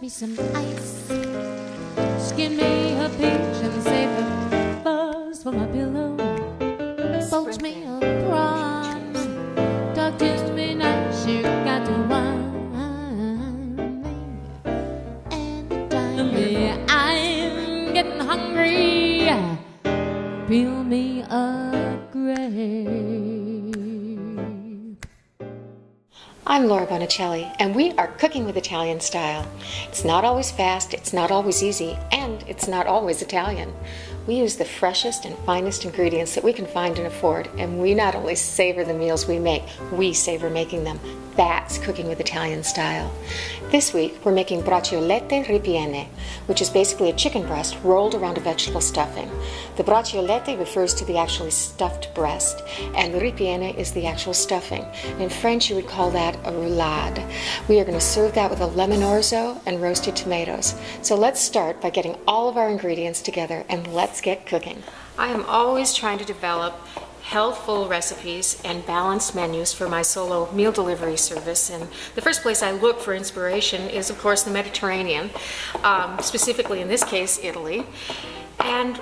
me some ice. Skin me a peach and save the fuzz for my pillow. Poach me a prawns, talk to me nice. You got to wine me anytime. Yeah, I'm getting hungry. Peel me a grape. I'm Laura Bonicelli, and we are cooking with Italian style. It's not always fast, it's not always easy, and it's not always Italian. We use the freshest and finest ingredients that we can find and afford, and we not only savor the meals we make, we savor making them. That's cooking with Italian style. This week, we're making Braciolette Ripiene, which is basically a chicken breast rolled around a vegetable stuffing. The braciolette refers to the actually stuffed breast, and the ripiene is the actual stuffing. In French, you would call that a roulade. We are going to serve that with a lemon orzo and roasted tomatoes. So let's start by getting all of our ingredients together, and let's get cooking. I am always trying to develop healthful recipes and balanced menus for my solo meal delivery service, and the first place I look for inspiration is of course the Mediterranean, specifically in this case Italy. And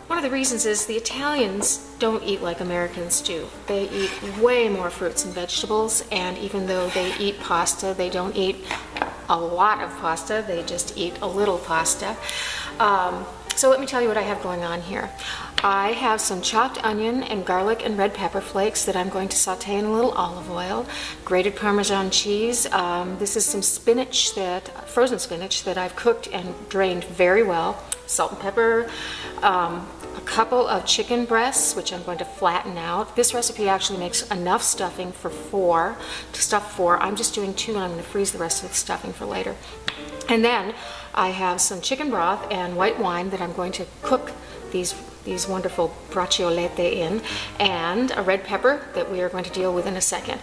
one of the reasons is the Italians don't eat like Americans do. They eat way more fruits and vegetables, and even though they eat pasta, they don't eat a lot of pasta, they just eat a little pasta. So let me tell you what I have going on here. I have some chopped onion and garlic and red pepper flakes that I'm going to saute in a little olive oil, grated Parmesan cheese. This is some spinach, frozen spinach that I've cooked and drained very well, salt and pepper, a couple of chicken breasts, which I'm going to flatten out. This recipe actually makes enough stuffing for to stuff four. I'm just doing two, and I'm going to freeze the rest of the stuffing for later. And then I have some chicken broth and white wine that I'm going to cook these wonderful braciolette in, and a red pepper that we are going to deal with in a second.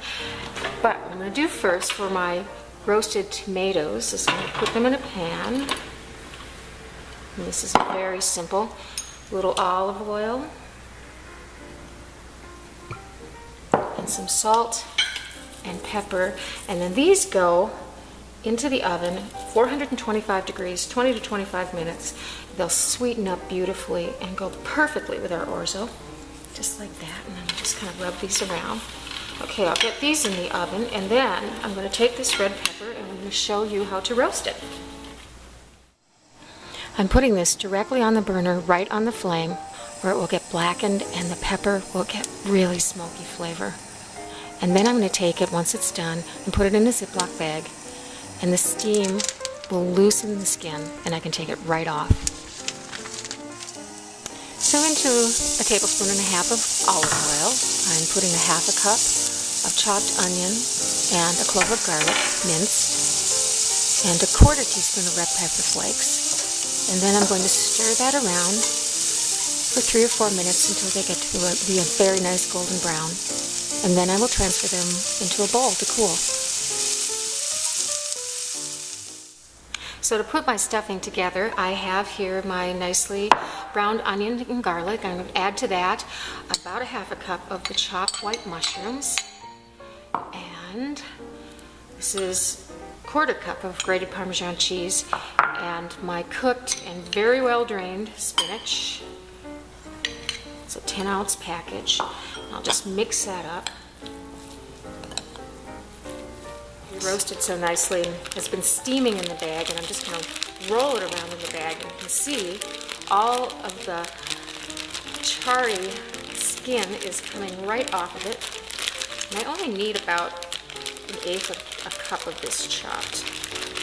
But what I'm going to do first for my roasted tomatoes is I'm going to put them in a pan. And this is very simple. A little olive oil and some salt and pepper, and then these go into the oven, 425 degrees, 20 to 25 minutes. They'll sweeten up beautifully and go perfectly with our orzo, just like that. And then I'll just kind of rub these around. Okay, I'll get these in the oven, and then I'm going to take this red pepper and I'm going to show you how to roast it. I'm putting this directly on the burner, right on the flame, where it will get blackened and the pepper will get really smoky flavor. And then I'm going to take it once it's done and put it in a Ziploc bag, and the steam will loosen the skin and I can take it right off. So into a tablespoon and a half of olive oil, I'm putting a half a cup of chopped onion and a clove of garlic minced, and a quarter teaspoon of red pepper flakes. And then I'm going to stir that around for 3 or 4 minutes until they get to be a very nice golden brown. And then I will transfer them into a bowl to cool. So to put my stuffing together, I have here my nicely browned onion and garlic. I'm going to add to that about a half a cup of the chopped white mushrooms. And this is a quarter cup of grated Parmesan cheese and my cooked and very well drained spinach. It's a 10-ounce package. I'll just mix that up. Roasted so nicely and has been steaming in the bag, and I'm just going to roll it around in the bag, and you can see all of the charry skin is coming right off of it. And I only need about 1/8 of a cup of this chopped.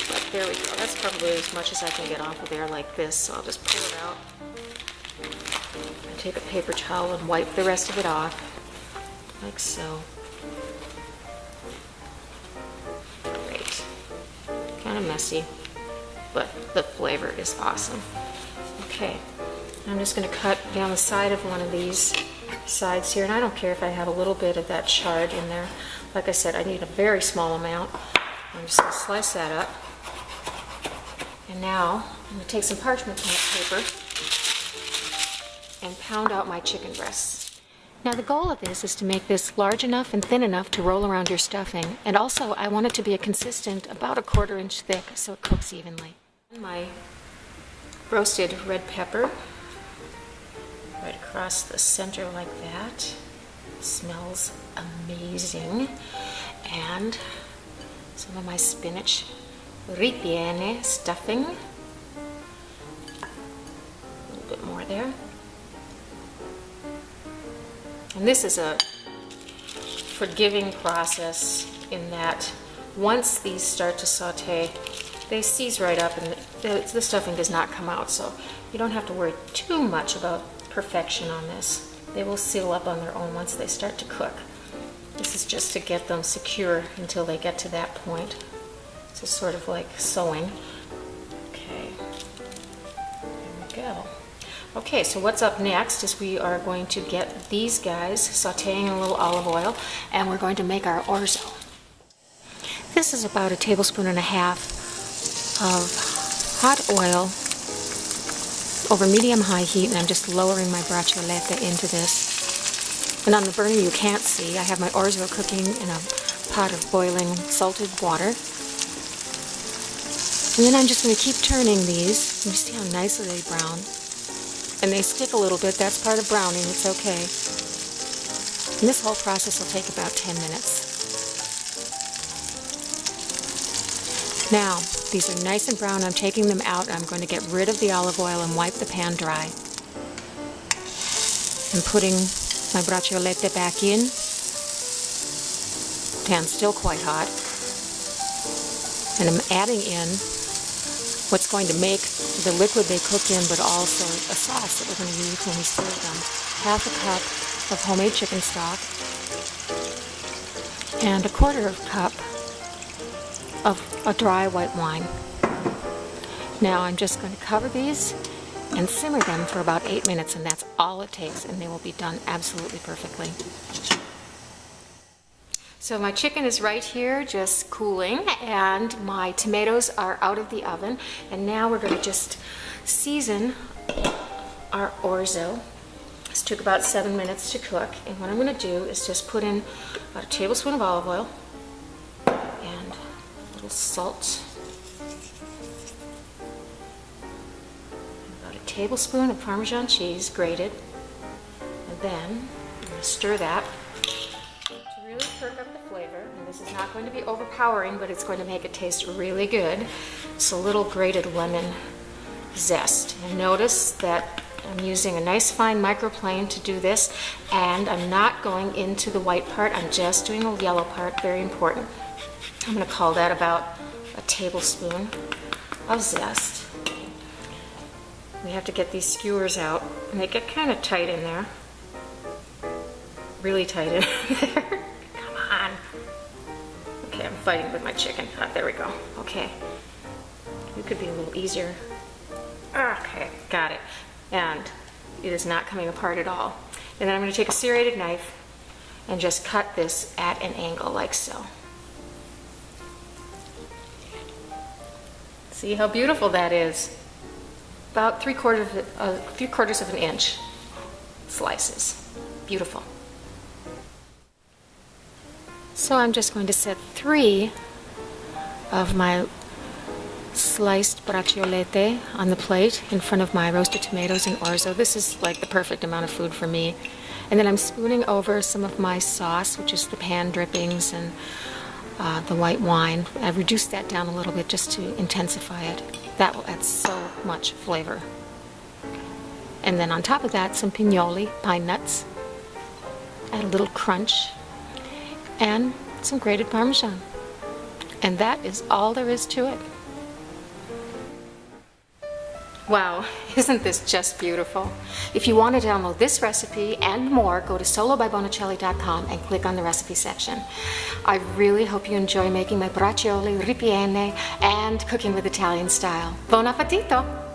But there we go. That's probably as much as I can get off of there like this, so I'll just pull it out. Take a paper towel and wipe the rest of it off, like so. Great. Kind of messy, but the flavor is awesome. Okay, I'm just going to cut down the side of one of these sides here, and I don't care if I have a little bit of that chard in there. Like I said, I need a very small amount. I'm just going to slice that up. And now I'm going to take some parchment paper and pound out my chicken breasts. Now the goal of this is to make this large enough and thin enough to roll around your stuffing. And also I want it to be a consistent, about a 1/4 inch thick, so it cooks evenly. My roasted red pepper right across the center like that. Smells amazing. And some of my spinach ripiene stuffing. A little bit more there. And this is a forgiving process in that once these start to saute, they seize right up and the stuffing does not come out. So you don't have to worry too much about perfection on this. They will seal up on their own once they start to cook. This is just to get them secure until they get to that point. This is sort of like sewing. Okay, there we go. Okay, so what's up next is we are going to get these guys sauteing in a little olive oil, and we're going to make our orzo. This is about 1.5 tablespoons of hot oil over medium-high heat, and I'm just lowering my braciolette into this. And on the burner you can't see, I have my orzo cooking in a pot of boiling salted water. And then I'm just going to keep turning these. You see how nicely they brown. And they stick a little bit, that's part of browning, it's okay. And this whole process will take about 10 minutes. Now, these are nice and brown. I'm taking them out. I'm going to get rid of the olive oil and wipe the pan dry. I'm putting my braciolette back in. Pan's still quite hot. And I'm adding in what's going to make the liquid they cook in, but also a sauce that we're going to use when we serve them. 1/2 cup of homemade chicken stock and 1/4 cup of a dry white wine. Now I'm just going to cover these and simmer them for about 8 minutes, and that's all it takes, and they will be done absolutely perfectly. So my chicken is right here just cooling, and my tomatoes are out of the oven, and now we're going to just season our orzo. This took about 7 minutes to cook, and what I'm going to do is just put in about 1 tablespoon of olive oil and a little salt, about 1 tablespoon of Parmesan cheese grated, and then I'm going to stir that to really perk up the flavor. And this is not going to be overpowering, but it's going to make it taste really good. It's a little grated lemon zest. And notice that I'm using a nice fine microplane to do this, and I'm not going into the white part, I'm just doing the yellow part, very important. I'm going to call that about 1 tablespoon of zest. We have to get these skewers out, and they get kind of tight in there. Really tight in there. Come on. Okay, I'm fighting with my chicken. Ah, there we go. Okay. It could be a little easier. Okay, got it. And it is not coming apart at all. And then I'm going to take a serrated knife and just cut this at an angle like so. See how beautiful that is? About 3/4 of an inch slices. Beautiful. So I'm just going to set 3 of my sliced braciolette on the plate in front of my roasted tomatoes and orzo. This is like the perfect amount of food for me. And then I'm spooning over some of my sauce, which is the pan drippings and the white wine. I've reduced that down a little bit just to intensify it. That will add so much flavor. And then on top of that, some pignoli, pine nuts. Add a little crunch. And some grated Parmesan. And that is all there is to it. Wow, isn't this just beautiful? If you want to download this recipe and more, go to solobybonicelli.com and click on the recipe section. I really hope you enjoy making my Braciolette Ripiene and cooking with Italian style. Buon appetito!